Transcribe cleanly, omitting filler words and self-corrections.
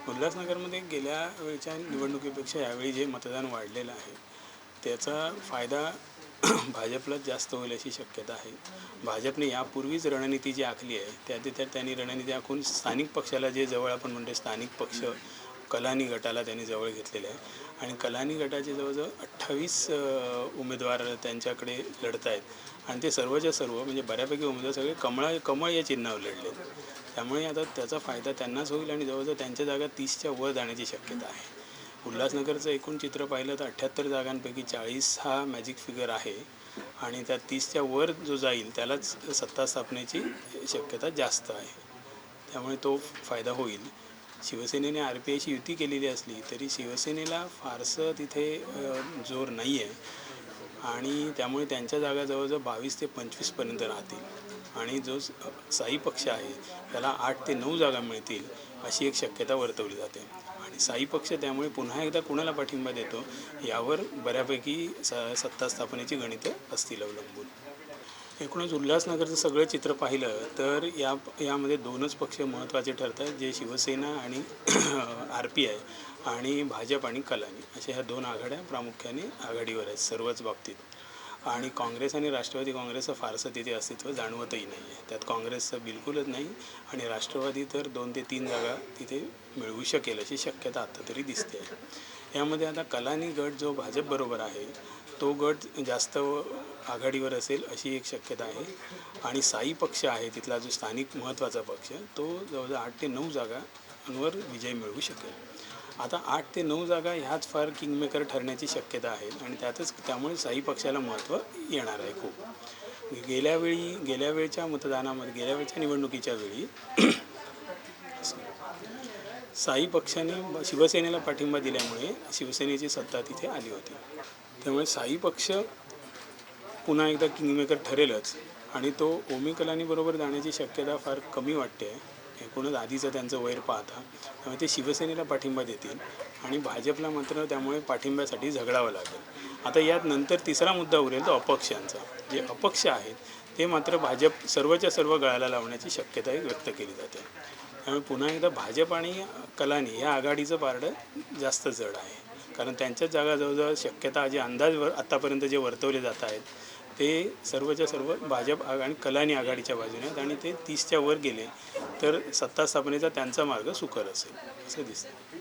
उल्हासनगरमध्ये गेल्या वेळच्या निवडणुकीपेक्षा यावेळी जे मतदान वाढलेलं आहे त्याचा फायदा भाजपलाच जास्त होईल अशी शक्यता आहे. भाजपने यापूर्वीच रणनीती जी आखली आहे त्यात त्यांनी रणनीती आखून स्थानिक पक्षाला जे जवळ आपण म्हणतो स्थानिक पक्ष कलानी गटाला त्यांनी जवळ घेतलेले आहे आणि कलानी गटाचे जवळजवळ 28 उमेदवार त्यांच्याकडे लढत आहेत आणि ते सर्वच्या सर्व म्हणजे बऱ्यापैकी उमेदवार सगळे कमळ या चिन्हावर लढले. त्यामुळे आता त्याचा फायदा त्यांनाच होईल आणि जवळजवळ त्यांच्या जागा 30च्या वर जाण्याची शक्यता आहे. उल्हासनगरचं एकूण चित्र पाहिलं तर 78 जागांपैकी 40 हा मॅजिक फिगर आहे आणि त्या 30च्या वर जो जाईल त्यालाच सत्ता स्थापनेची शक्यता जास्त आहे. त्यामुळे तो फायदा होईल. शिवसेनेने RPIशी युती केलेली असली तरी शिवसेनेला फारसं तिथे जोर नाही आहे आणि त्यामुळे त्यांच्या जागा जवळजवळ 22 ते 25पर्यंत राहतील आणि जो साई पक्ष आहे त्याला 8 ते 9 जागा मिळतील अशी एक शक्यता वर्तवली जाते आणि साई पक्ष त्यामुळे पुन्हा एकदा कुणाला पाठिंबा देतो यावर बऱ्यापैकी सत्ता स्थापनेची गणितं असतील अवलंबून. एकूणच उल्हासनगरचं सगळं चित्र पाहिलं तर यामध्ये दोनच पक्ष महत्त्वाचे ठरतात जे शिवसेना आणि RPI आणि भाजप आणि कलानी अशा ह्या दोन आघाड्या प्रामुख्याने आघाडीवर आहेत सर्वच बाबतीत आणि काँग्रेस आणि राष्ट्रवादी काँग्रेसचं फारसं तिथे अस्तित्व जाणवतही नाही आहे. त्यात काँग्रेसचं बिलकुलच नाही आणि राष्ट्रवादी तर 2 ते 3 जागा तिथे मिळवू शकेल अशी शक्यता आत्ता तरी दिसते आहे. यामध्ये आता कलानी गट जो भाजपबरोबर आहे तो गट जास्त आघाडीवर असेल अशी एक शक्यता आहे आणि साई पक्ष आहे तिथला जो स्थानिक महत्त्वाचा पक्ष तो जवळजवळ 8 ते 9 जागांवर विजय मिळवू शकेल. आता 8 ते 9 जागा ह्याच फार किंगमेकर ठरण्याची शक्यता आहे आणि त्यामुळे साई पक्षाला महत्त्व येणार आहे खूप. गेल्या वेळच्या निवडणुकीच्या वेळी साई पक्षाने शिवसेनेला पाठिंबा दिल्यामुळे शिवसेनेची सत्ता तिथे आली होती. त्यामुळे साई पक्ष पुन्हा एकदा किंगमेकर ठरेलच आणि तो ओमी कलानीबरोबर जाण्याची शक्यता फार कमी वाटते आहे. एकूणच आधीचं त्यांचं वैर पाहता त्यामुळे ते शिवसेनेला पाठिंबा देतील आणि भाजपला मात्र त्यामुळे पाठिंब्यासाठी झगडावं लागेल. आता यात नंतर तिसरा मुद्दा उरेल तो अपक्षांचा. जे अपक्ष आहेत ते मात्र भाजप सर्वच्या सर्व गळाला लावण्याची शक्यता व्यक्त केली जाते. त्यामुळे पुन्हा एकदा भाजप आणि कलानी या आघाडीचं पारडं जास्त जड आहे कारण त्यांच्याच जागा जवळजवळ शक्यता जे अंदाज आत्तापर्यंत जे वर्तवले जात आहेत ते सर्वच्या सर्व भाजप आणि कलानी आघाडीच्या बाजूने आहेत आणि ते 30च्या वर गेले तर सत्ता स्थापनेचा त्यांचा मार्ग सुकर असेल असं दिसतं.